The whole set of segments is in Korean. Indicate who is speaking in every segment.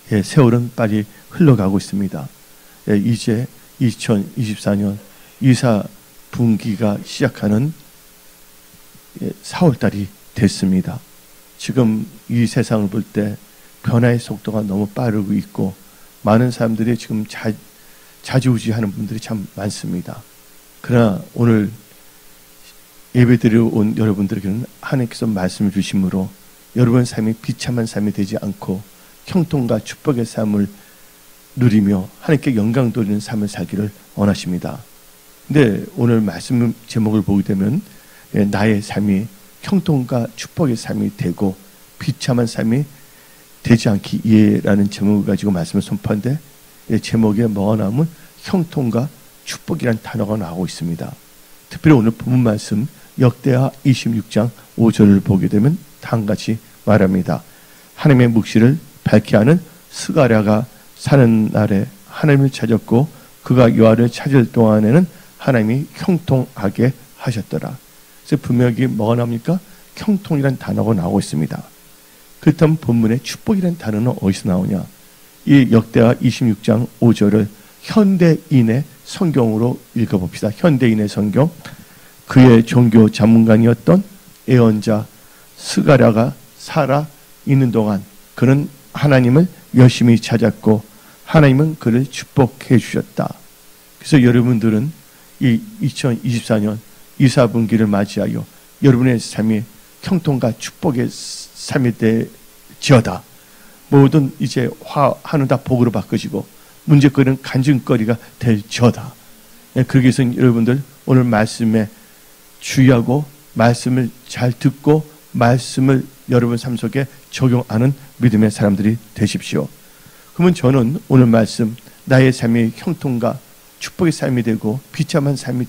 Speaker 1: 세월은 빨리 흘러가고 있습니다. 이제 2024년 이사 분기가 시작하는 4월달이 됐습니다. 지금 이 세상을 볼 때 변화의 속도가 너무 빠르고 있고 많은 사람들이 지금 좌지우지하는 분들이 참 많습니다. 그러나 오늘 예배드리러 온 여러분들에게는 하나님께서 말씀을 주심으로 여러분의 삶이 비참한 삶이 되지 않고 형통과 축복의 삶을 누리며 하나님께 영광 돌리는 삶을 살기를 원하십니다. 근데 오늘 말씀 제목을 보게 되면 나의 삶이 형통과 축복의 삶이 되고 비참한 삶이 되지 않기 위해라는 제목을 가지고 말씀을 선포하는데 제목에 뭐가 나오면 형통과 축복이라는 단어가 나오고 있습니다. 특별히 오늘 본문 말씀 역대하 26장 5절을 보게 되면 다음같이 말합니다. 하나님의 묵시를 밝게 하는 스가랴가 사는 날에 하나님을 찾았고 그가 여호와를 찾을 동안에는 하나님이 형통하게 하셨더라. 그래서 분명히 뭐가 나옵니까? 형통이라는 단어가 나오고 있습니다. 그렇다면 본문에 축복이라는 단어는 어디서 나오냐? 이 역대하 26장 5절을 현대인의 성경으로 읽어봅시다. 현대인의 성경. 그의 종교 전문가이었던 예언자 스가랴가 살아 있는 동안 그는 하나님을 열심히 찾았고 하나님은 그를 축복해 주셨다. 그래서 여러분들은 이 2024년 이사분기를 맞이하여 여러분의 삶이 형통과 축복의 삶이 되지어다. 모든 이제 화하는 다 복으로 바꿔지고 문제거리는 간증거리가 될지어다. 그러기 위해서 여러분들 오늘 말씀에 주의하고 말씀을 잘 듣고 말씀을 여러분 삶 속에 적용하는 믿음의 사람들이 되십시오. 그러면 저는 오늘 말씀 나의 삶이 형통과 축복의 삶이 되고 비참한 삶이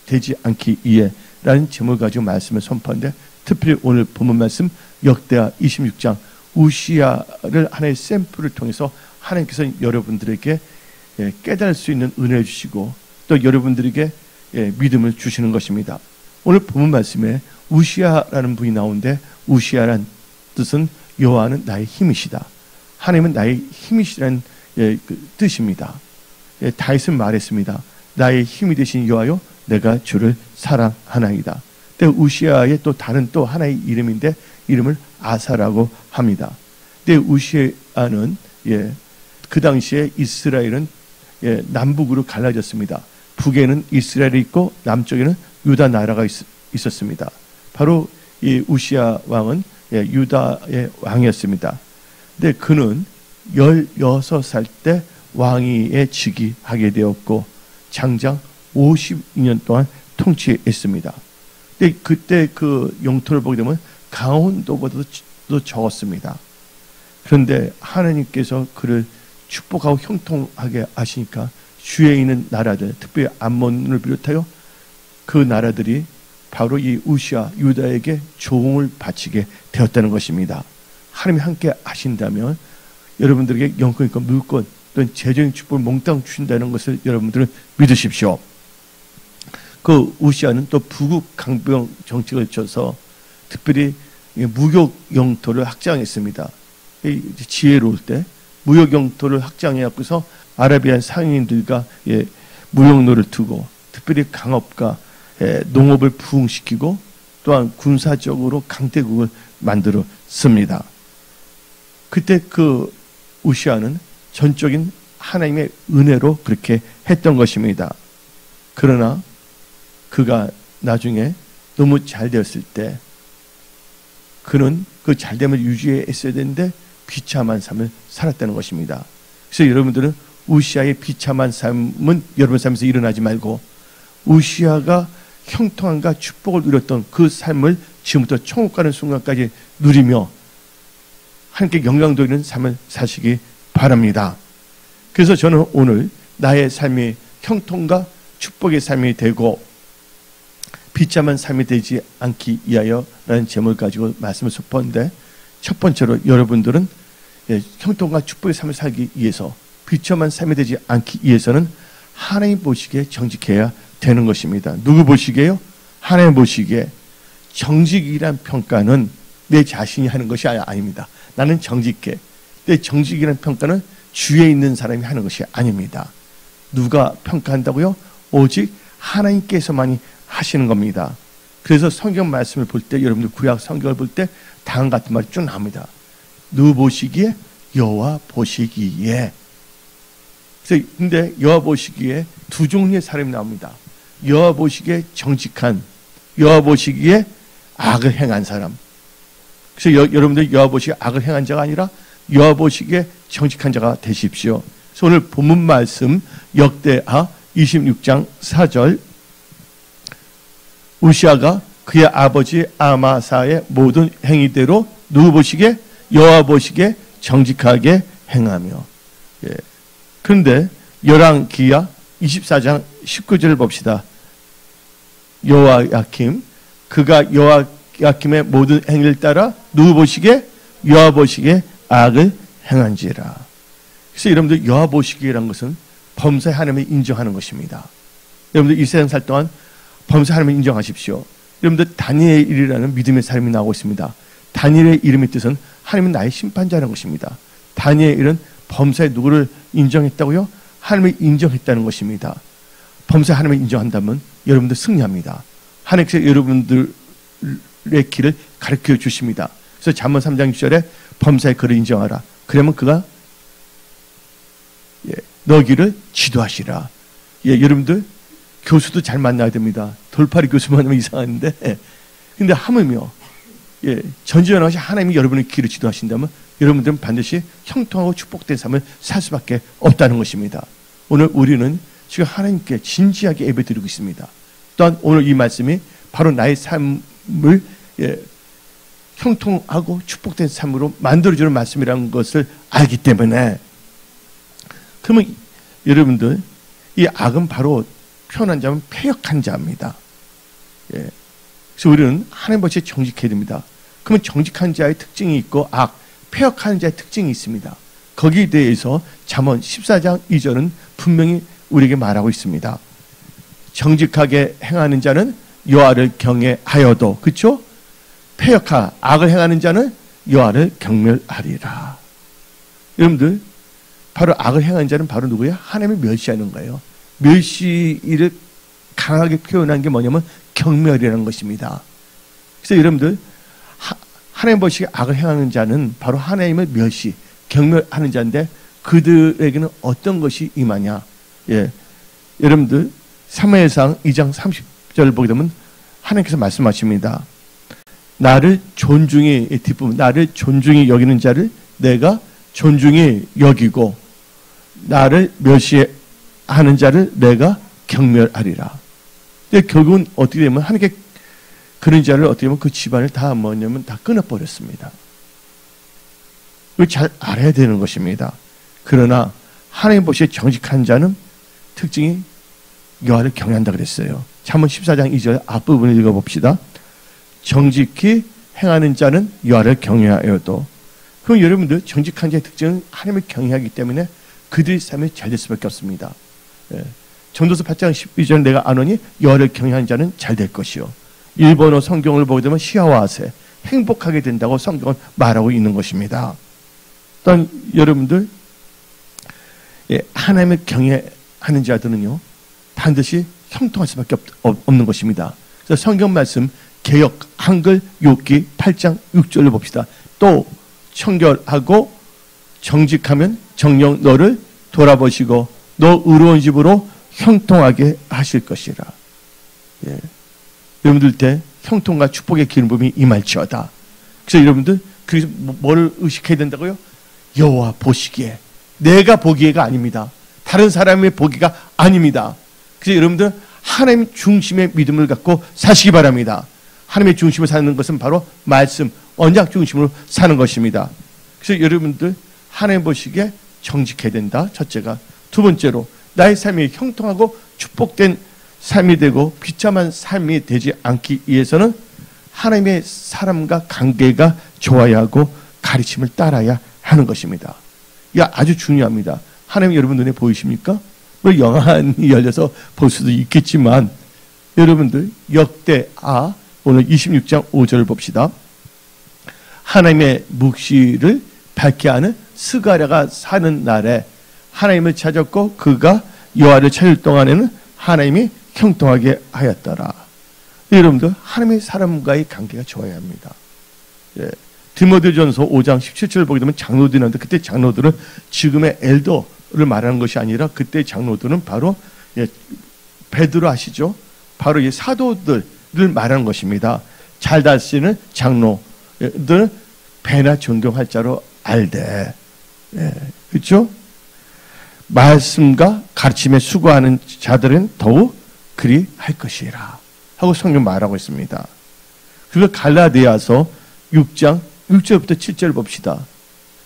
Speaker 1: 되지 않기 위해 라는 제목을 가지고 말씀을 선포하는데 특별히 오늘 본문 말씀 역대하 26장 우시야를 하나의 샘플을 통해서 하나님께서 여러분들에게 깨달을 수 있는 은혜를 주시고 또 여러분들에게 믿음을 주시는 것입니다. 오늘 본문 말씀에 우시야라는 분이 나오는데 우시야란 뜻은 여호와는 나의 힘이시다. 하나님은 나의 힘이시라는 뜻입니다. 다윗은 말했습니다. 나의 힘이 되신 여호와여 내가 주를 사랑하나이다. 근데 우시야의 또 다른 또 하나의 이름인데 이름을 아사라고 합니다. 근데 우시야는 그 당시에 이스라엘은 남북으로 갈라졌습니다. 북에는 이스라엘이 있고 남쪽에는 유다 나라가 있었습니다. 바로 이 우시야 왕은 유다의 왕이었습니다. 근데 그는 16살 때 왕위에 즉위하게 되었고 장장 52년 동안 통치했습니다. 근데 그때 그 영토를 보게 되면 강원도보다도 적었습니다. 그런데 하나님께서 그를 축복하고 형통하게 하시니까 주위에 있는 나라들, 특별히 암몬을 비롯하여 그 나라들이 바로 이 우시야 유다에게 조공을 바치게 되었다는 것입니다. 하나님이 함께 하신다면 여러분들에게 영권과 물권 또는 재정의 축복을 몽땅 주신다는 것을 여러분들은 믿으십시오. 그 우시야는 또 부국 강병 정책을 쳐서 특별히 무역 영토를 확장했습니다. 지혜로울 때 무역 영토를 확장해갖고서 아라비안 상인들과 무역로를 두고 특별히 강업과 농업을 부흥시키고 또한 군사적으로 강대국을 만들었습니다. 그때 그 우시야는 전적인 하나님의 은혜로 그렇게 했던 것입니다. 그러나 그가 나중에 너무 잘 되었을 때 그는 그 잘됨을 유지했어야 되는데 비참한 삶을 살았다는 것입니다. 그래서 여러분들은 우시야의 비참한 삶은 여러분 삶에서 일어나지 말고 우시야가 형통함과 축복을 누렸던 그 삶을 지금부터 천국 가는 순간까지 누리며 하나님께 영광 돌리는 삶을 사시기 바랍니다. 그래서 저는 오늘 나의 삶이 형통과 축복의 삶이 되고 비참한 삶이 되지 않기 위하여 라는 제목을 가지고 말씀을 선포하는데 첫 번째로 여러분들은 형통과 축복의 삶을 살기 위해서 비참한 삶이 되지 않기 위해서는 하나님 보시기에 정직해야 되는 것입니다. 누구 보시기에요? 하나님 보시기에. 정직이란 평가는 내 자신이 하는 것이 아닙니다. 나는 정직해. 근데 정직이라는 평가는 주위에 있는 사람이 하는 것이 아닙니다. 누가 평가한다고요? 오직 하나님께서만이 하시는 겁니다. 그래서 성경 말씀을 볼 때, 여러분들 구약 성경을 볼 때 다음 같은 말이 쭉 나옵니다. 누구 보시기에? 여호와 보시기에. 근데 여호와 보시기에 두 종류의 사람이 나옵니다. 여호와 보시기에 정직한, 여호와 보시기에 악을 행한 사람. 그래서 여러분들 여호와 보시기에 악을 행한 자가 아니라 여호와 보시기에 정직한 자가 되십시오. 그래서 오늘 본문 말씀 역대하 26장 4절, 우시아가 그의 아버지 아마사의 모든 행위대로 누구 보시기에? 여호와 보시기에 정직하게 행하며. 예. 그런데 열왕기하 24장 19절을 봅시다. 여호야킴, 그가 여호야킴의 모든 행위를 따라 누구 보시기에? 여호와 보시기에 악을 행한지라. 그래서 여러분들 여호와 보시기라는 것은 범사에 하나님을 인정하는 것입니다. 여러분들 이 세상 살 동안 범사에 하나님을 인정하십시오. 여러분들 다니엘이라는 믿음의 사람이 나오고 있습니다. 다니엘의 이름의 뜻은 하나님은 나의 심판자라는 것입니다. 다니엘은 범사에 누구를 인정했다고요? 하나님을 인정했다는 것입니다. 범사에 하나님을 인정한다면 여러분들 승리합니다. 하나님께서 여러분들의 길을 가르쳐 주십니다. 그래서 잠언 3장 6절에 범사의 그를 인정하라. 그러면 그가 너 길을 지도하시라. 여러분들 교수도 잘 만나야 됩니다. 돌팔이 교수 만나면 이상한데, 근데 하물며 전지전능하신 하나님이 여러분의 길을 지도하신다면 여러분들은 반드시 형통하고 축복된 삶을 살 수밖에 없다는 것입니다. 오늘 우리는 지금 하나님께 진지하게 예배드리고 있습니다. 또한 오늘 이 말씀이 바로 나의 삶을 형통하고 축복된 삶으로 만들어주는 말씀이라는 것을 알기 때문에, 그러면 여러분들 이 악은 바로 표현한 자면 패역한 자입니다. 그래서 우리는 하나님 버릇에 정직해야 됩니다. 그러면 정직한 자의 특징이 있고 패역하는 자의 특징이 있습니다. 거기에 대해서 잠언 14장 2절은 분명히 우리에게 말하고 있습니다. 정직하게 행하는 자는 여호와를 경외하여도, 그렇죠? 악을 행하는 자는 여호와를 경멸하리라. 여러분들 바로 악을 행하는 자는 바로 누구예요? 하나님을 멸시하는 거예요. 멸시를 강하게 표현한 게 뭐냐면 경멸이라는 것입니다. 그래서 여러분들 하나님 보시기에 악을 행하는 자는 바로 하나님을 멸시, 경멸하는 자인데 그들에게는 어떤 것이 임하냐? 여러분들 사무엘상 2장 30절 보게 되면 하나님께서 말씀하십니다. 나를 존중히, 뒷부분, 나를 존중히 여기는 자를 내가 존중히 여기고 나를 멸시하는 자를 내가 경멸하리라. 근데 결국은 어떻게 되면 하나님께 그런 자를 어떻게 보면 그 집안을 다 뭐냐면 다 끊어버렸습니다. 이걸 잘 알아야 되는 것입니다. 그러나 하나님 보시기에 정직한 자는 특징이 여호와를 경외한다 그랬어요. 잠언 14장 2절 앞부분을 읽어봅시다. 정직히 행하는 자는 여호와를 경외하여도. 그럼 여러분들 정직한 자의 특징은 하나님을 경외하기 때문에 그들의 삶이 잘 될 수밖에 없습니다. 전도서 8장 12절 내가 아노니 여호와를 경외하는 자는 잘 될 것이요. 일본어 성경을 보게 되면 시아와세, 행복하게 된다고 성경은 말하고 있는 것입니다. 또한 여러분들 하나님을 경외하는 자들은요 반드시 형통할 수밖에 없는 것입니다. 그래서 성경 말씀 개역 한글 욥기 8장 6절을 봅시다. 또 청결하고 정직하면 정녕 너를 돌아보시고 너 의로운 집으로 형통하게 하실 것이라. 여러분들 때 형통과 축복의 기름 부음이 임할지어다. 그래서 여러분들 그래서 뭐를 의식해야 된다고요? 여호와 보시기에, 내가 보기에가 아닙니다. 다른 사람의 보기가 아닙니다. 그래서 여러분들 하나님 중심의 믿음을 갖고 사시기 바랍니다. 하나님의 중심을 사는 것은 바로 말씀, 언약 중심으로 사는 것입니다. 그래서 여러분들 하나님 보시기에 정직해야 된다. 첫째가. 두 번째로 나의 삶이 형통하고 축복된 삶이 되고 비참한 삶이 되지 않기 위해서는 하나님의 사람과 관계가 좋아야 하고 가르침을 따라야 하는 것입니다. 이게 아주 중요합니다. 하나님 여러분 눈에 보이십니까? 뭐 영안이 열려서 볼 수도 있겠지만 여러분들 역대하 오늘 26장 5절을 봅시다. 하나님의 묵시를 밝게 하는 스가랴가 사는 날에 하나님을 찾았고 그가 여호와를 찾을 동안에는 하나님이 형통하게 하였더라. 여러분들, 하나님의 사람과의 관계가 좋아야 합니다. 예. 디모데전서 5장 17절을 보게 되면 장로들이 나오는데, 그때 장로들은 지금의 엘더를 말하는 것이 아니라 그때 장로들은 바로 베드로 아시죠? 바로 이 사도들을 말하는 것입니다. 잘 다스리는 장로들은 배나 존경할 자로 알되, 그렇죠? 말씀과 가르침에 수고하는 자들은 더욱 그리 할 것이라 하고 성경 말하고 있습니다. 그거 갈라디아서 6장 6절부터 7절 봅시다.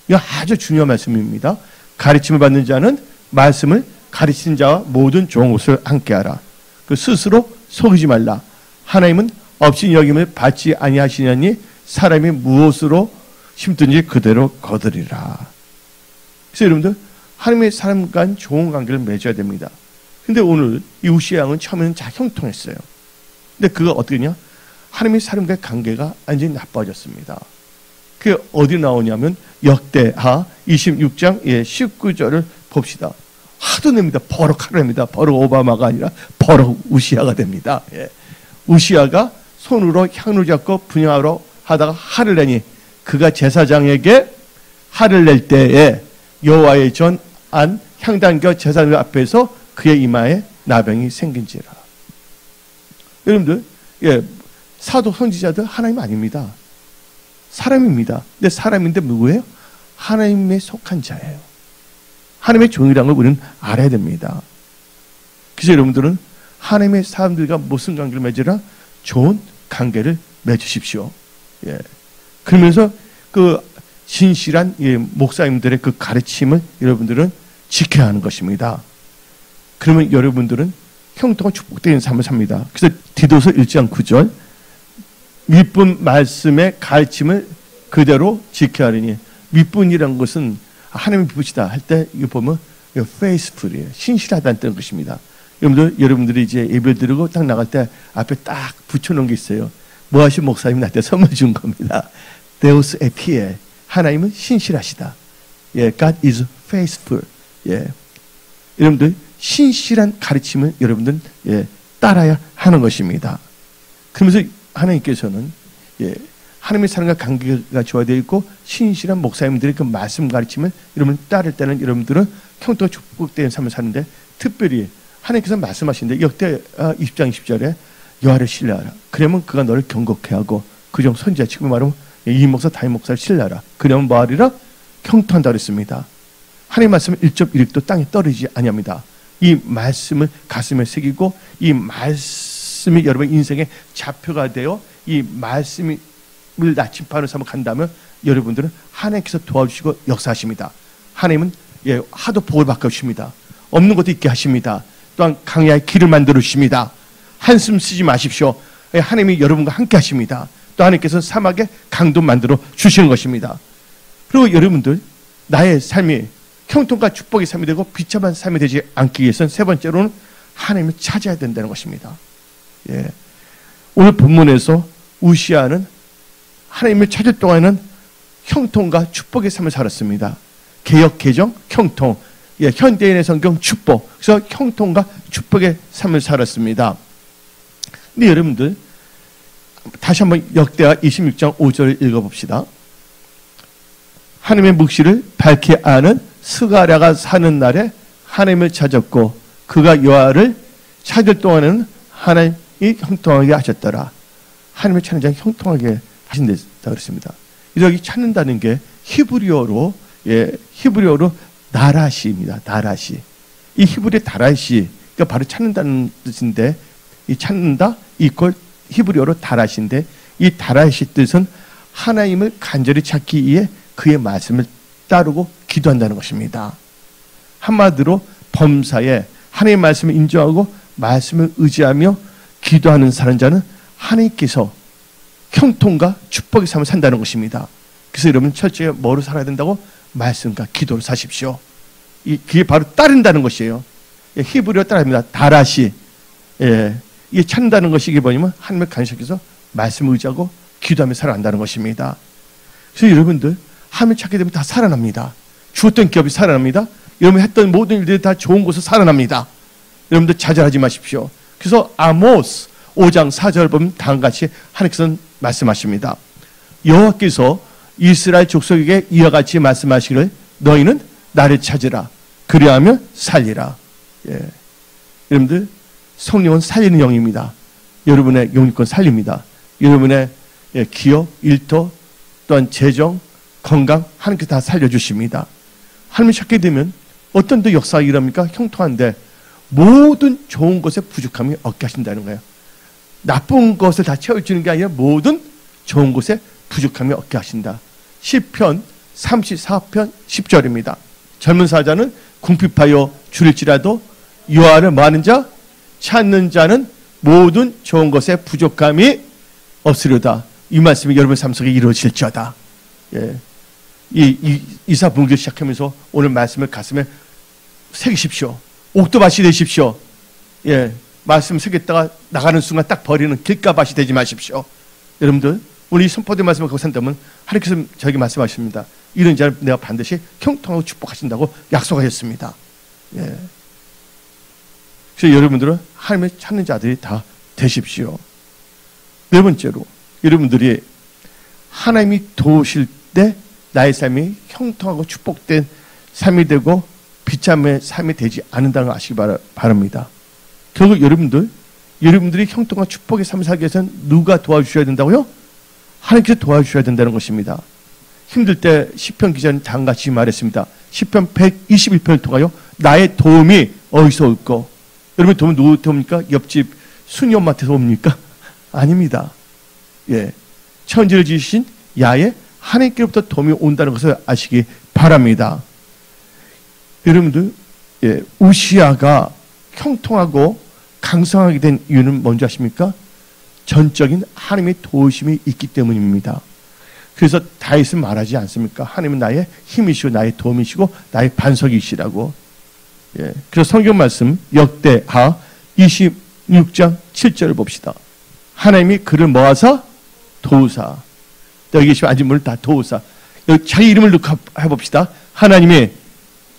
Speaker 1: 이거 아주 중요한 말씀입니다. 가르침을 받는 자는 말씀을 가르치는 자와 모든 좋은 것을 함께하라. 그 스스로 속이지 말라. 하나님은 없인 여김을 받지 아니하시냐니 사람이 무엇으로 심든지 그대로 거두리라. 그래서 여러분들, 하나님의 사람과 좋은 관계를 맺어야 됩니다. 근데 오늘 이 우시야 왕은 처음에는 잘 형통했어요. 근데 그가 어떻게 했냐? 하나님의 사람과의 관계가 완전히 나빠졌습니다. 그게 어디 나오냐면 역대하 26장 19절을 봅시다. 하도 냅니다. 버럭 하랍니다. 버럭 오바마가 아니라 버럭 우시야가 됩니다. 우시야가 손으로 향을 잡고 분향하러 하다가 화를 내니 그가 제사장에게 화를 낼 때에 여호와의 전 안 향단겨 제사장 앞에서 그의 이마에 나병이 생긴지라. 여러분들, 사도 선지자들 하나님 아닙니다. 사람입니다. 근데 사람인데 누구예요? 하나님에 속한 자예요. 하나님의 종이라는 걸 우리는 알아야 됩니다. 그래서 여러분들은 하나님의 사람들과 무슨 관계를 맺으라? 좋은 관계를 맺으십시오. 그러면서 그 진실한 목사님들의 그 가르침을 여러분들은 지켜야 하는 것입니다. 그러면 여러분들은 형통한 축복되는 삶을 삽니다. 그래서 디도서 1장 9절 밑분 말씀의 가르침을 그대로 지켜야 하리니, 밑분이라는 것은 하나님이 부시다 할 때 이거 보면 faithful이에요. 신실하다는 뜻인 것입니다. 여러분들이 이제 예배 드리고 딱 나갈 때 앞에 딱 붙여놓은 게 있어요. 뭐 하신 목사님 나한테 선물 준 겁니다. Deus et fiel. 하나님은 신실하시다. God is faithful. 여러분들, 신실한 가르침을 여러분들 따라야 하는 것입니다. 그러면서 하나님께서는 하나님의 사람과 관계가 좋아되어 있고 신실한 목사님들의 그 말씀 가르침을 여러분 따를 때는 여러분들은 형통과 축복되는 삶을 사는데, 특별히 하나님께서 말씀하시는데 역대 20장 20절에 여호와를 신뢰하라. 그러면 그가 너를 경고케 하고 그중 선지자, 지금 말하면 이 목사 다윗 목사를 신뢰하라. 그러면 뭐하리라? 형통한다 그랬습니다. 하나님 말씀은 1.1획도 땅에 떨어지지 아니합니다. 이 말씀을 가슴에 새기고 이 말씀이 여러분 인생의 좌표가 되어 이 말씀을 나침반으로 삼아 간다면 여러분들은 하나님께서 도와주시고 역사하십니다. 하나님은 하도 복을 바꿔주십니다. 없는 것도 있게 하십니다. 또한 강야의 길을 만들어 주십니다. 한숨 쓰지 마십시오. 하나님이 여러분과 함께 하십니다. 또 하나님께서 사막에 강도 만들어 주시는 것입니다. 그리고 여러분들, 나의 삶이 형통과 축복의 삶이 되고 비참한 삶이 되지 않기 위해서는 세 번째로는 하나님을 찾아야 된다는 것입니다. 오늘 본문에서 우시야는 하나님을 찾을 동안에는 형통과 축복의 삶을 살았습니다. 개역, 개정, 형통. 현대인의 성경 축복. 그래서 형통과 축복의 삶을 살았습니다. 근데 여러분들, 다시 한번 역대하 26장 5절을 읽어봅시다. 하나님의 묵시를 밝히 아는 스가랴가 사는 날에 하나님을 찾았고 그가 여호와를 찾을 동안에는 하나님이 형통하게 하셨더라. 하나님을 찾는 자는 형통하게 하신다 그랬습니다. 여기 찾는다는 게 히브리어로 나라시입니다. 나라시. 이 히브리어 다라시가 바로 찾는다는 뜻인데, 이 찾는다 이퀄 히브리어로 다라시인데, 이 다라시 뜻은 하나님을 간절히 찾기 위해 그의 말씀을 따르고 기도한다는 것입니다. 한마디로 범사에 하나님의 말씀을 인정하고 말씀을 의지하며 기도하는 사람자는 하나님께서 형통과 축복의 삶을 산다는 것입니다. 그래서 여러분 철저히 뭐로 살아야 된다고? 말씀과 기도로 사십시오. 그게 바로 따른다는 것이에요. 히브리어 따라합니다. 다라시. 이게 찾는다는 것이 이게 뭐냐면 하나님을 간섭해서 말씀을 의지하고 기도하며 살아간다는 것입니다. 그래서 여러분들 하나님을 찾게 되면 다 살아납니다. 죽었던 기업이 살아납니다. 여러분 했던 모든 일들이 다 좋은 곳에서 살아납니다. 여러분들 좌절하지 마십시오. 그래서 아모스 5장 4절 보면 다음같이 하나님께서는 말씀하십니다. 여호와께서 이스라엘 족속에게 이와 같이 말씀하시기를 너희는 나를 찾으라. 그리하면 살리라. 예. 여러분들 성령은 살리는 영입니다. 여러분의 영육권 살립니다. 여러분의 기업, 일터, 또한 재정, 건강 하나님께서 다 살려주십니다. 하나님을 찾게 되면 어떤 또 역사가 일어납니까? 형통한데 모든 좋은 것에 부족함이 없게 하신다는 거예요. 나쁜 것을 다 채워주는 게 아니라 모든 좋은 것에 부족함이 없게 하신다. 시편 34편 10절입니다. 젊은 사자는 궁핍하여 줄일지라도 여호와를 뭐하는 자? 찾는 자는 모든 좋은 것에 부족함이 없으려다. 이 말씀이 여러분 삶 속에 이루어질지어다. 예. 이사 분기 시작하면서 오늘 말씀을 가슴에 새기십시오. 옥도밭이 되십시오. 예. 말씀 새겼다가 나가는 순간 딱 버리는 길가밭이 되지 마십시오. 여러분들 오늘 이 선포된 말씀을 갖고 산다면 하나님께서 저에게 말씀하십니다. 이런 자를 내가 반드시 형통하고 축복하신다고 약속하셨습니다. 예. 그래서 여러분들은 하나님을 찾는 자들이 다 되십시오. 네 번째로 여러분들이 하나님이 도우실 때 나의 삶이 형통하고 축복된 삶이 되고 비참의 삶이 되지 않는다는 걸 아시기 바랍니다. 결국 여러분들이 형통과 축복의 삶을 살기 위해서는 누가 도와주셔야 된다고요? 하나님께서 도와주셔야 된다는 것입니다. 힘들 때 시편 기자는 다음같이 말했습니다. 시편 121편을 통하여 나의 도움이 어디서 올까? 여러분 도움은 누구한테 옵니까? 옆집 순이 엄마한테서 옵니까? 아닙니다. 예, 천지를 지으신 야의 하나님께로부터 도움이 온다는 것을 아시기 바랍니다. 여러분들, 예, 우시아가 형통하고 강성하게 된 이유는 뭔지 아십니까? 전적인 하나님의 도우심이 있기 때문입니다. 그래서 다윗은 말하지 않습니까? 하나님은 나의 힘이시고 나의 도움이시고 나의 반석이시라고. 예, 그래서 성경 말씀 역대하 26장 7절을 봅시다. 하나님이 그를 모아서 도우사. 여기 계시면 앉은 분을 다 도우사. 여기 자기 이름을 넣고 해봅시다. 하나님이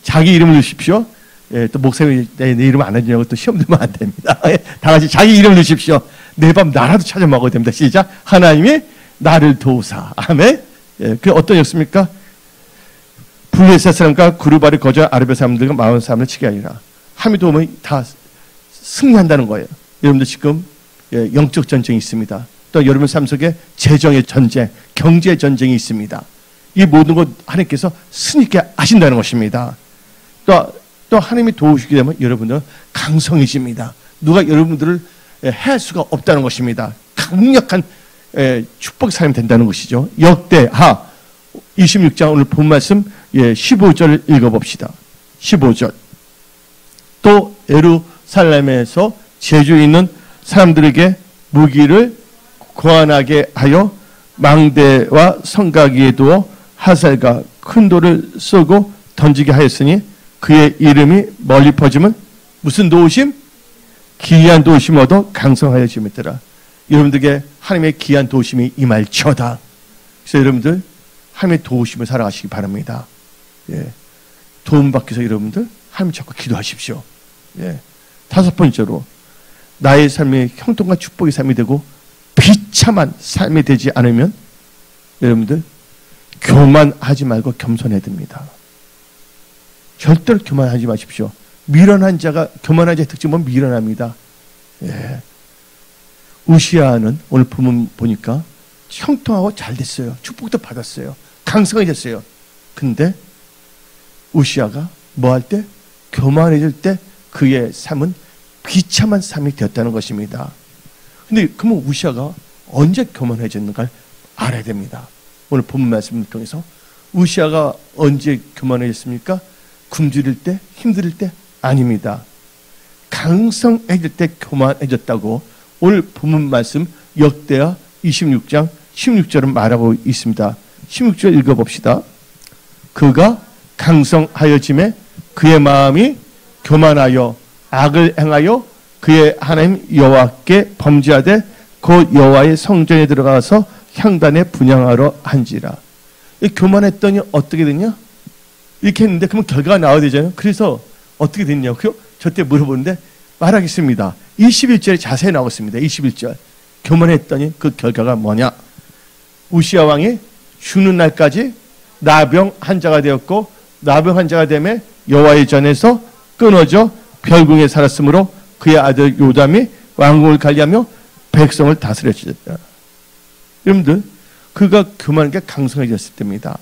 Speaker 1: 자기 이름을 넣으십시오. 예, 또 목사님이 내 이름 안 해주냐고 또 시험 들면 안 됩니다. 다 같이 자기 이름을 넣으십시오. 내 밤 나라도 찾아 먹어야 됩니다. 시작. 하나님이 나를 도우사. 아멘. 예, 그 어떤 역습니까? 블레셋 사람과 구르바를 거저 아르베 사람들과 마온 사람을 치게 아니라 하나님의 도움이 다 승리한다는 거예요. 여러분들 지금 영적 전쟁이 있습니다. 또 여러분 삶 속에 재정의 전쟁, 경제 전쟁이 있습니다. 이 모든 것 하나님께서 승리케 하신다는 것입니다. 또 하나님이 도우시게 되면 여러분들은 강성해집니다. 누가 여러분들을 해할 수가 없다는 것입니다. 강력한 축복의 삶이 된다는 것이죠. 역대하 26장 오늘 본 말씀 15절을 읽어봅시다. 15절. 또 예루살렘에서 제주 있는 사람들에게 무기를 고안하게 하여 망대와 성가기에 두어 화살과 큰 돌을 쏘고 던지게 하였으니 그의 이름이 멀리 퍼지면 무슨 도우심? 기이한 도우심을 얻어 강성하여짐이더라. 여러분들에게 하나님의 기이한 도우심이 임할지어다. 그래서 여러분들 하나님의 도우심을 살아가시기 바랍니다. 예. 도움받기 위해서 여러분들 하나님 찾고 기도하십시오. 예. 다섯 번째로 나의 삶이 형통과 축복의 삶이 되고 비참한 삶이 되지 않으면 여러분들 교만하지 말고 겸손해야 됩니다. 절대로 교만하지 마십시오. 미련한 자가 교만한 자의 특징은 미련합니다. 예. 우시아는 오늘 보면 보니까 형통하고 잘 됐어요. 축복도 받았어요. 강성해졌어요. 근데 우시아가 뭐 할 때? 교만해질 때 그의 삶은 비참한 삶이 되었다는 것입니다. 근데 그러면 우시아가 언제 교만해졌는가를 알아야 됩니다. 오늘 본 말씀을 통해서 우시아가 언제 교만해졌습니까? 굶주릴 때? 힘들 때? 아닙니다. 강성해질 때 교만해졌다고 오늘 본문 말씀 역대하 26장 16절은 말하고 있습니다. 16절 읽어봅시다. 그가 강성하여짐에 그의 마음이 교만하여 악을 행하여 그의 하나님 여호와께 범죄하되 곧 여호와의 성전에 들어가서 향단에 분향하러 한지라. 교만했더니 어떻게 되냐? 이렇게 했는데 그러면 결과가 나와야 되잖아요. 그래서 어떻게 됐냐고요? 저때 물어보는데 말하겠습니다. 21절에 자세히 나왔습니다. 21절. 교만했더니 그 결과가 뭐냐? 우시야 왕이 죽는 날까지 나병 환자가 되었고, 나병 환자가 되매 여호와의 전에서 끊어져 별궁에 살았으므로 그의 아들 요담이 왕궁을 관리하며 백성을 다스렸다. 여러분들, 그가 교만하게 강성해졌을 때입니다.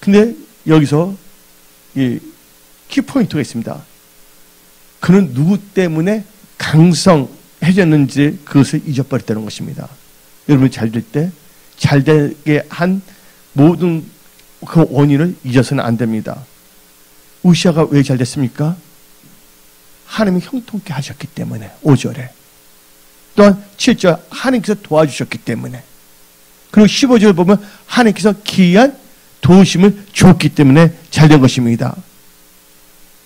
Speaker 1: 근데 여기서 이 키포인트가 있습니다. 그는 누구 때문에 강성해졌는지 그것을 잊어버렸다는 것입니다. 여러분이 잘 될 때 잘되게 한 모든 그 원인을 잊어서는 안 됩니다. 우시아가 왜 잘 됐습니까? 하나님이 형통케 하셨기 때문에. 5절에. 또한 7절 하나님께서 도와주셨기 때문에. 그리고 15절 보면 하나님께서 기이한 도우심을 줬기 때문에 잘된 것입니다.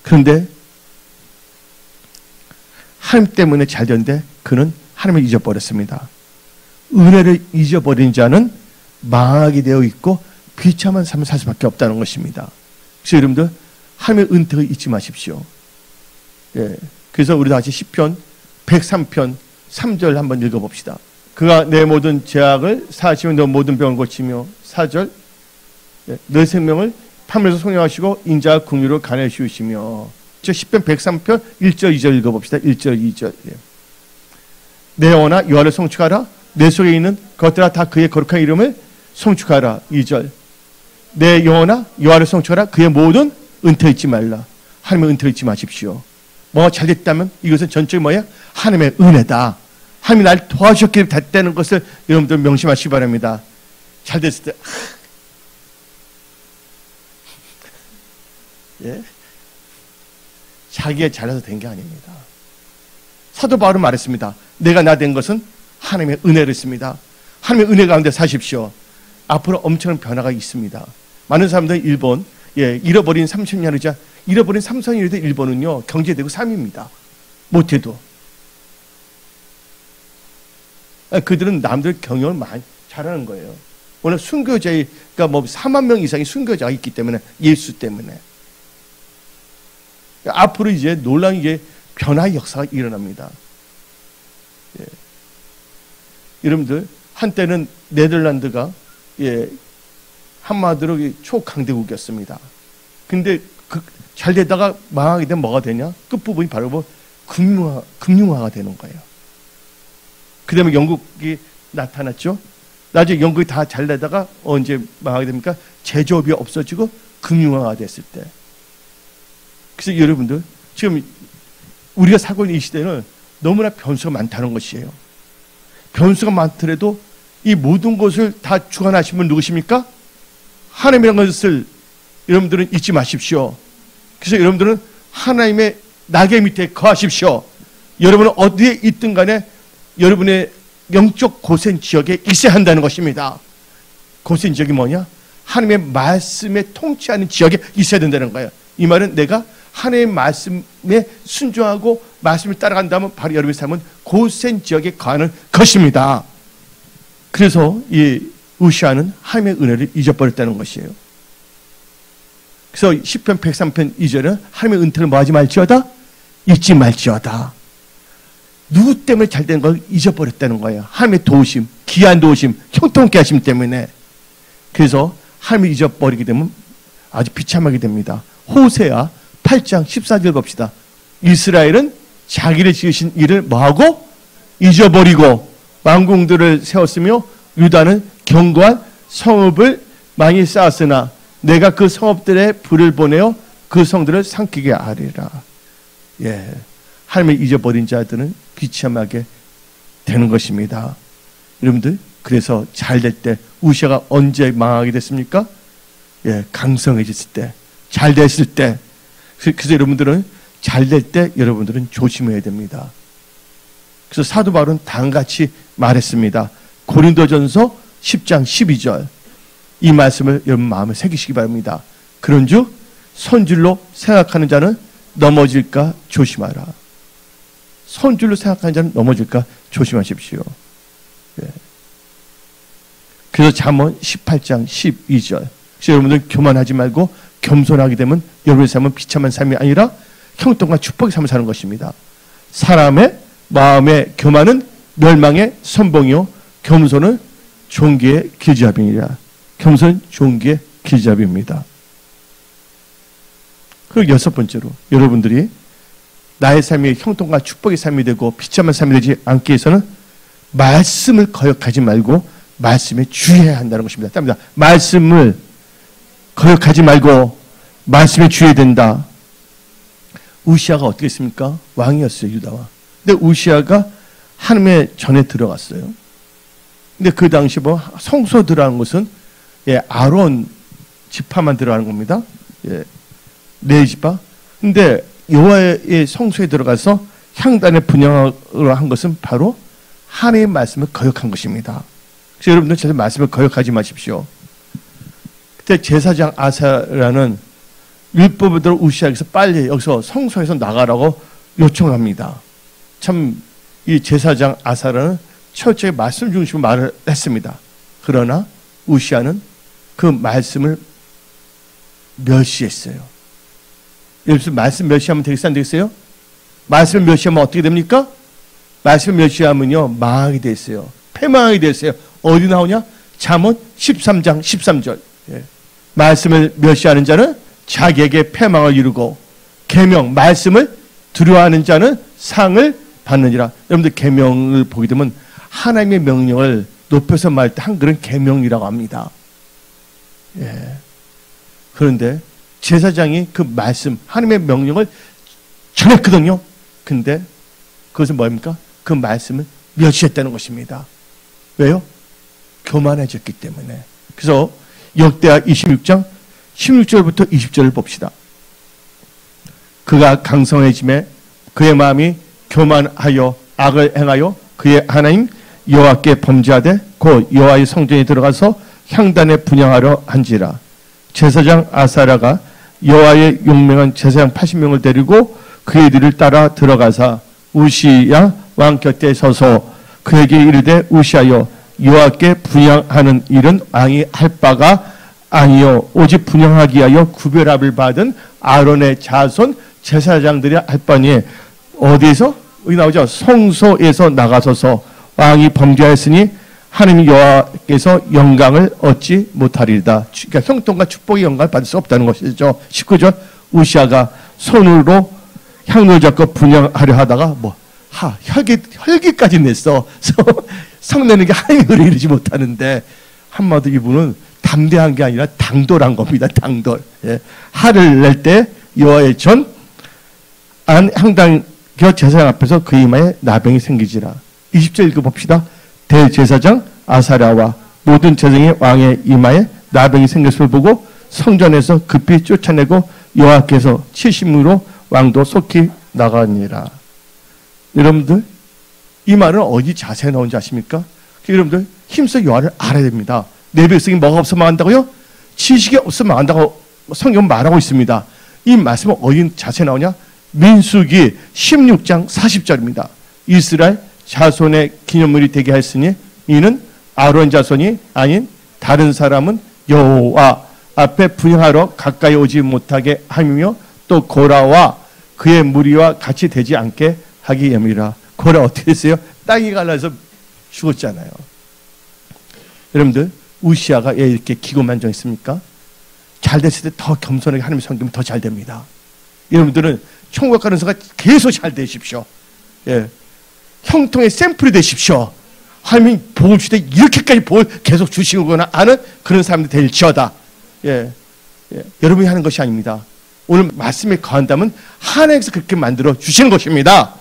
Speaker 1: 그런데 하나님 때문에 잘됐는데 그는 하나님을 잊어버렸습니다. 은혜를 잊어버린 자는 망하게 되어 있고 비참한 삶을 살 수밖에 없다는 것입니다. 그래서 여러분들 하나님의 은택을 잊지 마십시오. 예. 그래서 우리 다시 시편 103편 3절 한번 읽어봅시다. 그가 내 모든 죄악을 사하시며 너 모든 병을 고치며 4절 예. 내 생명을 파멸에서 속량하시고 인자와 긍휼으로 가내 씌우시며 시편 103편 1절 2절 읽어봅시다. 1절 2절 예. 내 영혼아 여호와를 송축하라. 내 속에 있는 것들아 다 그의 거룩한 이름을 송축하라. 2절 내 영혼아 여호와를 송축하라. 그의 모든 은퇴 잊지 말라. 하나님의 은퇴 잊지 마십시오. 뭐가 잘됐다면 이것은 전적인 뭐야? 하나님의 은혜다. 하나님이 날 도와주셨기에 됐다는 것을 여러분들 명심하시기 바랍니다. 잘됐을 때 예? 자기가 잘해서 된 게 아닙니다. 사도 바울은 말했습니다. 내가 나 된 것은 하나님의 은혜를 씁니다. 하나님의 은혜 가운데 사십시오. 앞으로 엄청난 변화가 있습니다. 많은 사람들은 일본, 예, 잃어버린 30년이자 잃어버린 삼성일대 일본은요, 경제대국 3위입니다. 못해도. 그들은 남들 경영을 많이 잘하는 거예요. 워낙 순교자가 뭐 4만 명 이상의 순교자가 있기 때문에, 예수 때문에. 앞으로 이제 놀라운 게 변화의 역사가 일어납니다. 예. 여러분들, 한때는 네덜란드가, 예, 한마디로 초강대국이었습니다. 근데 잘 되다가 망하게 되면 뭐가 되냐? 끝부분이 바로 뭐 금융화가 되는 거예요. 그 다음에 영국이 나타났죠. 나중에 영국이 다 잘 되다가 언제 망하게 됩니까? 제조업이 없어지고 금융화가 됐을 때. 그래서 여러분들, 지금 우리가 살고 있는 이 시대는 너무나 변수가 많다는 것이에요. 변수가 많더라도 이 모든 것을 다 주관하신 분 누구십니까? 하나님이라는 것을 여러분들은 잊지 마십시오. 그래서 여러분들은 하나님의 날개 밑에 거하십시오. 여러분은 어디에 있든 간에 여러분의 영적 고센 지역에 있어야 한다는 것입니다. 고센 지역이 뭐냐? 하나님의 말씀에 통치하는 지역에 있어야 된다는 거예요. 이 말은 내가 하나님의 말씀에 순종하고 말씀을 따라간다면 바로 여러분의 삶은 고센 지역에 거하는 것입니다. 그래서 이 우시아는 하나님의 은혜를 잊어버렸다는 것이에요. 그래서 시편 103편 2절은 하나님의 은혜를 뭐하지 말지어다? 잊지 말지어다. 누구 때문에 잘된 걸 잊어버렸다는 거예요. 하나님의 도우심, 귀한 도우심, 형통케 하심 때문에. 그래서 하나님을 잊어버리게 되면 아주 비참하게 됩니다. 호세아 8장 14절 봅시다. 이스라엘은 자기를 지으신 일을 뭐하고? 잊어버리고 왕궁들을 세웠으며 유다는 견고한 성읍을 많이 쌓았으나 내가 그 성읍들에 불을 보내어 그 성들을 삼키게 하리라. 예, 하나님을 잊어버린 자들은 비참하게 되는 것입니다. 여러분들, 그래서 잘 될 때 우시아가 언제 망하게 됐습니까? 예, 강성해졌을 때, 잘 됐을 때. 그래서 여러분들은 잘 될 때 여러분들은 조심해야 됩니다. 그래서 사도 바울은 다음같이 말했습니다. 고린도전서 10장 12절. 이 말씀을 여러분 마음에 새기시기 바랍니다. 그런즉 선줄로 생각하는 자는 넘어질까 조심하라. 선줄로 생각하는 자는 넘어질까 조심하십시오. 예. 그래서 잠언 18장 12절. 그래서 여러분들 교만하지 말고 겸손하게 되면 여러분의 삶은 비참한 삶이 아니라 형통과 축복의 삶을 사는 것입니다. 사람의 마음의 교만은 멸망의 선봉이요 겸손은 존귀의 길잡이니라. 겸손은 존귀의 길잡이입니다. 그리고 여섯 번째로 여러분들이 나의 삶이 형통과 축복의 삶이 되고 비참한 삶이 되지 않기 위해서는 말씀을 거역하지 말고 말씀에 주의해야 한다는 것입니다. 답니다. 말씀을 거역하지 말고 말씀에 주의해야 된다. 우시아가 어떻게 했습니까? 왕이었어요, 유다와. 근데 우시아가 하나님의 전에 들어갔어요. 근데 그 당시 뭐 성소 들어가는 것은 아론 지파만 들어가는 겁니다. 네 지파. 근데 여호와의 성소에 들어가서 향단의 분향을 한 것은 바로 하나님의 말씀을 거역한 것입니다. 그래서 여러분들 제가 말씀을 거역하지 마십시오. 그때 제사장 아사라는 율법대로 우시아에게서 빨리 여기서 성소에서 나가라고 요청합니다. 참 이 제사장 아사라는 철저히 말씀 중심으로 말을 했습니다. 그러나 우시아는 그 말씀을 멸시했어요. 여러분 말씀 멸시하면 되겠어요? 안 되겠어요? 말씀을 멸시하면 어떻게 됩니까? 말씀을 멸시하면요 망하게 됐어요. 패망하게 됐어요. 어디 나오냐? 잠언 13장 13절. 말씀을 멸시하는 자는 자기에게 패망을 이루고 계명 말씀을 두려워하는 자는 상을 받느니라. 여러분들 계명을 보게 되면 하나님의 명령을 높여서 말할 때 한글은 계명이라고 합니다. 그런데 제사장이 그 말씀 하나님의 명령을 전했거든요. 근데 그것은 뭐입니까? 그 말씀을 멸시했다는 것입니다. 왜요? 교만해졌기 때문에. 그래서 역대하 26장 16절부터 20절을 봅시다. 그가 강성해짐에 그의 마음이 교만하여 악을 행하여 그의 하나님 여호와께 범죄하되 곧 여호와의 성전에 들어가서 향단에 분향하려 한지라. 제사장 아사라가 여호와의 용맹한 제사장 80명을 데리고 그의 뒤를 따라 들어가사 우시야 왕 곁에 서서 그에게 이르되 우시하여 여호와께 분향하는 일은 왕이 할 바가 아니요 오직 분향하기 위하여 구별함을 받은 아론의 자손 제사장들이 할 바니 어디에서? 여기 나오죠. 성소에서 나가서서 왕이 범죄하였으니 하나님 여호와께서 영광을 얻지 못하리이다. 그러니까 형통과 축복의 영광을 받을 수 없다는 것이죠. 19절 우시아가 손으로 향로를 잡고 분향하려 하다가 혈기까지 냈어. 성내는 게 하나님을 이루지 못하는데 한마디로 이분은 담대한 게 아니라 당돌한 겁니다. 당돌. 화를 낼 때 여호와의 전 안 향단 겨 제사장 앞에서 그 이마에 나병이 생기지라. 20절 읽어봅시다. 대제사장 아사랴와 모든 제사장이 왕의 이마에 나병이 생겼음을 보고 성전에서 급히 쫓아내고 여호와께서 치심으로 왕도 속히 나가니라. 여러분들 이 말은 어디 자세히 나온지 아십니까? 여러분들 힘써 여호와를 알아야 됩니다. 내 백성이 뭐가 없으면 망한다고요? 지식이 없으면 망한다고 성경은 말하고 있습니다. 이 말씀은 어디 자세히 나오냐? 민수기 16장 40절입니다. 이스라엘 자손의 기념물이 되게 했으니 이는 아론 자손이 아닌 다른 사람은 여호와 앞에 분향하러 가까이 오지 못하게 하며 또 고라와 그의 무리와 같이 되지 않게 하기 위함이라. 고라 어떻게 됐어요? 땅이 갈라서 죽었잖아요. 여러분들 우시아가 왜 이렇게 기고만장했습니까? 잘 됐을 때 더 겸손하게 하나님 섬기면 더 잘 됩니다. 여러분들은 천국 가는 수가 계속 잘 되십시오. 형통의 샘플이 되십시오. 하나님이 복을 주되 이렇게까지 복을 계속 주시거나 아는 그런 사람들이 될지어다. 여러분이 하는 것이 아닙니다. 오늘 말씀에 거한다면 하나님께서 그렇게 만들어 주시는 것입니다.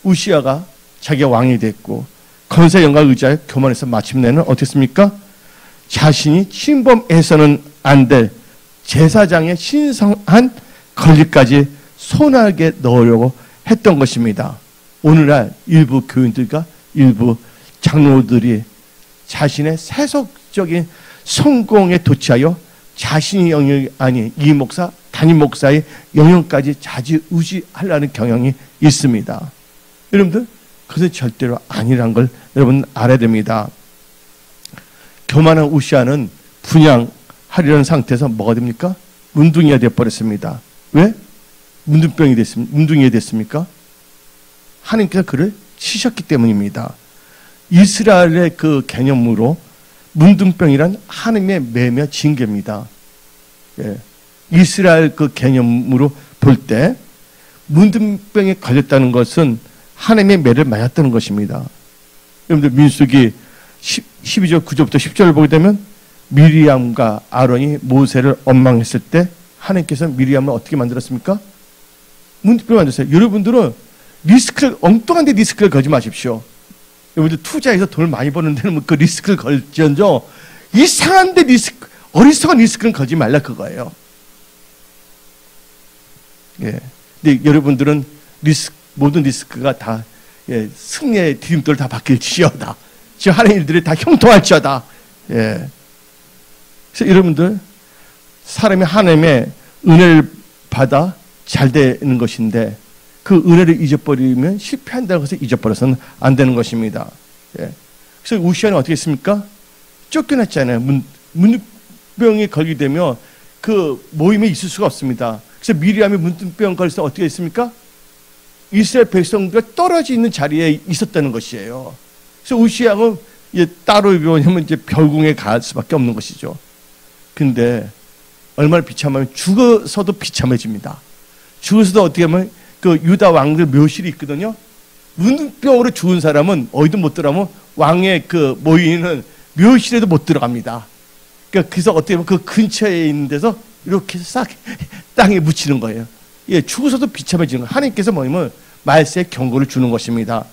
Speaker 1: 우시아가 자기가 왕이 됐고 권세 영광 의자에 교만해서 마침내는 어떻습니까? 자신이 침범해서는 안 될 제사장의 신성한 권리까지 손안에 넣으려고 했던 것입니다. 오늘날 일부 교인들과 일부 장로들이 자신의 세속적인 성공에 도취하여 자신의 영역이 아닌 이 목사, 담임 목사의 영역까지 좌지우지하려는 경향이 있습니다. 여러분들 그것은 절대로 아니란 걸 여러분 알아야 됩니다. 교만한 우시아는 분향 하려는 상태에서 뭐가 됩니까? 문둥이가 되어버렸습니다. 왜? 문둥이가 됐습니까? 하나님께서 그를 치셨기 때문입니다. 이스라엘의 그 개념으로 문둥병이란 하나님의 매며 징계입니다. 예. 이스라엘 그 개념으로 볼 때 문둥병에 걸렸다는 것은 하나님의 매를 맞았다는 것입니다. 여러분들 민수기 12절 9절부터 10절을 보게 되면 미리암과 아론이 모세를 원망했을 때 하나님께서 미리암을 어떻게 만들었습니까? 문둥병을 만들었어요. 여러분들은 엉뚱한 데 리스크를 걸지 마십시오. 여러분들 투자해서 돈을 많이 버는 데는 그 리스크를 걸지언정 이상한 데 어리석은 리스크는 걸지 말라 그거예요. 예. 근데 여러분들은 모든 리스크가 다 승리의 디딤돌을 다 바뀔지어다. 지금 하는 일들이 다 형통할지어다. 예. 그래서 여러분들 사람이 하나님의 은혜를 받아 잘 되는 것인데 그 은혜를 잊어버리면 실패한다고 해서 잊어버려서는 안 되는 것입니다. 예. 그래서 우시아는 어떻게 했습니까? 쫓겨났잖아요. 문둥병에 걸리게 되면 그 모임에 있을 수가 없습니다. 그래서 미리암이 문둥병 걸려서 어떻게 했습니까? 이스라엘 백성들과 떨어져 있는 자리에 있었다는 것이에요. 그래서 우시아는 따로 뭐냐면 이제 별궁에 갈 수밖에 없는 것이죠. 근데 얼마나 비참하면 죽어서도 비참해집니다. 죽어서도 어떻게 하면 그 유다 왕들 묘실이 있거든요. 문둥병으로 죽은 사람은 어디도 못 들어가면 왕의 그 모이는 묘실에도 못 들어갑니다. 그래서 어떻게 보면 그 근처에 있는 데서 이렇게 싹 땅에 묻히는 거예요. 예, 죽어서도 비참해지는 거예요. 하나님께서 뭐냐면 말세의 경고를 주는 것입니다.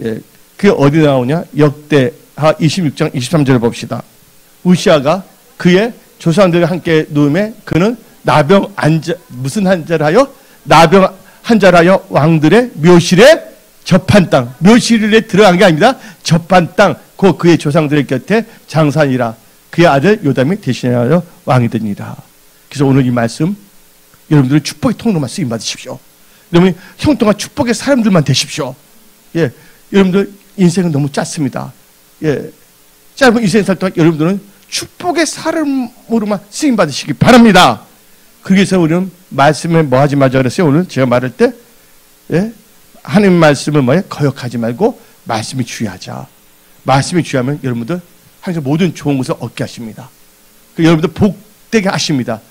Speaker 1: 예, 그게 어디 나오냐? 역대하 26장 23절을 봅시다. 우시아가 그의 조상들과 함께 누움에 그는 무슨 한자라요? 나병 한자라여 왕들의 묘실에 접한 땅, 묘실에 들어간 게 아닙니다. 접한 땅, 그의 조상들의 곁에 장사하니라. 그의 아들 요담이 대신하여 왕이 되니라. 그래서 오늘 이 말씀 여러분들은 축복의 통로만 쓰임 받으십시오. 여러분 형통한 축복의 사람들만 되십시오. 예, 여러분들 인생은 너무 짧습니다. 예, 짧은 인생 살 동안 여러분들은 축복의 사람으로만 쓰임 받으시기 바랍니다. 그래서 우리는 말씀에 뭐 하지 말자 그랬어요? 오늘 제가 말할 때 예? 하나님 말씀을 뭐예요? 거역하지 말고 말씀이 주의하자. 말씀이 주의하면 여러분들 항상 모든 좋은 것을 얻게 하십니다. 여러분들 복되게 하십니다.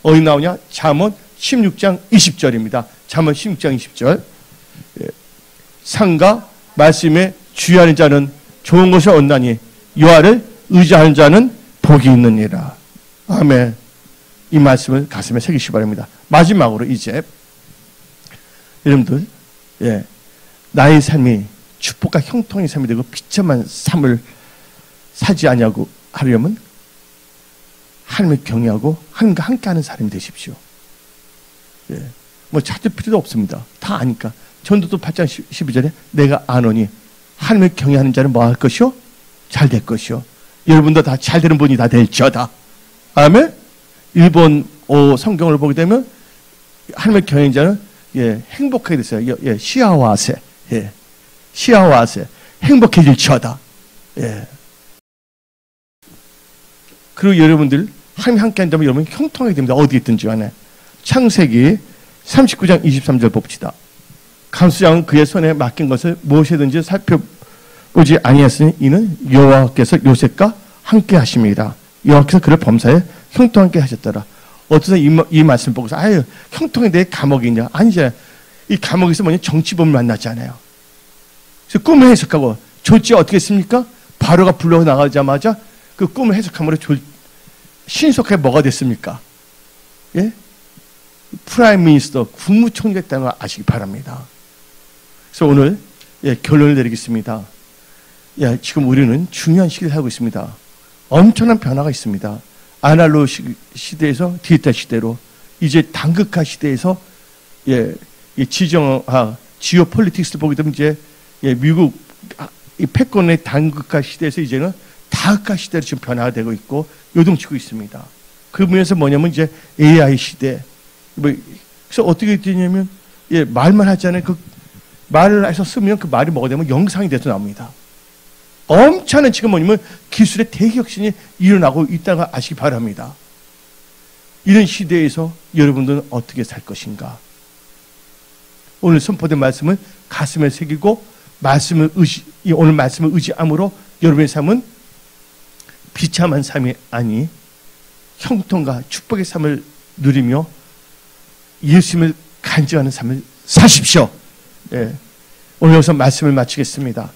Speaker 1: 어디 나오냐? 잠언 16장 20절입니다. 잠언 16장 20절. 예. 상가 말씀에 주의하는 자는 좋은 것을 얻나니 여호와를 의지하는 자는 복이 있느니라. 아멘. 이 말씀을 가슴에 새기시기 바랍니다. 마지막으로 이제 여러분들 예, 나의 삶이 축복과 형통의 삶이 되고 비참한 삶을 살지 않냐고 하려면 하나님을 경외하고 하나님과 함께하는 사람이 되십시오. 예, 뭐 찾을 필요도 없습니다. 다 아니까. 전도도 8장 12절에 내가 아노니 하나님을 경외하는 자는 뭐 할 것이요? 잘 될 것이요. 여러분도 다 잘 되는 분이 다 될지어다. 아멘. 일본 성경을 보게 되면 하나님의 경외하는 자는 예, 행복하게 됐어요. 예, 시아와세. 예, 시아와세. 행복해질지어다. 예. 그리고 여러분들 하나님 함께 한다면 여러분 형통하게 됩니다. 어디에 있든지 간에. 창세기 39장 23절 봅시다. 감수장은 그의 손에 맡긴 것을 무엇이든지 살펴보지 아니했으니 이는 여호와께서 요셉과 함께 하심이라. 여호와께서 그를 범사에 형통하게 하셨더라. 어떠서 이 말씀 보고서 아유 형통에 내 감옥이 있냐? 아니잖아요. 이 감옥에서 뭐냐? 정치범을 만났잖아요. 그래서 꿈을 해석하고 졸지에 어떻게 했습니까? 바로가 불러 나가자마자 그 꿈을 해석함으로 신속하게 뭐가 됐습니까? 예? 프라임 미니스터 국무총리가 됐다는 걸 아시기 바랍니다. 그래서 오늘 예, 결론을 내리겠습니다. 예, 지금 우리는 중요한 시기를 하고 있습니다. 엄청난 변화가 있습니다. 아날로그 시대에서 디지털 시대로 이제 단극화 시대에서 예, 지오 폴리틱스를 보게 되면 이제 예, 미국 이 패권의 단극화 시대에서 이제는 다극화 시대로 지금 변화가 되고 있고 요동치고 있습니다. 그 면에서 뭐냐면 이제 AI 시대. 그래서 어떻게 되냐면 예, 말만 하잖아요. 그 말을 해서 쓰면 그 말이 뭐가 되면 영상이 돼서 나옵니다. 엄청난 지금 뭐냐면 기술의 대혁신이 일어나고 있다가 아시기 바랍니다. 이런 시대에서 여러분들은 어떻게 살 것인가? 오늘 선포된 말씀은 가슴에 새기고 오늘 말씀을 의지함으로 여러분의 삶은 비참한 삶이 아니 형통과 축복의 삶을 누리며 예수님을 간증하는 삶을 사십시오. 예. 오늘 여기서 말씀을 마치겠습니다.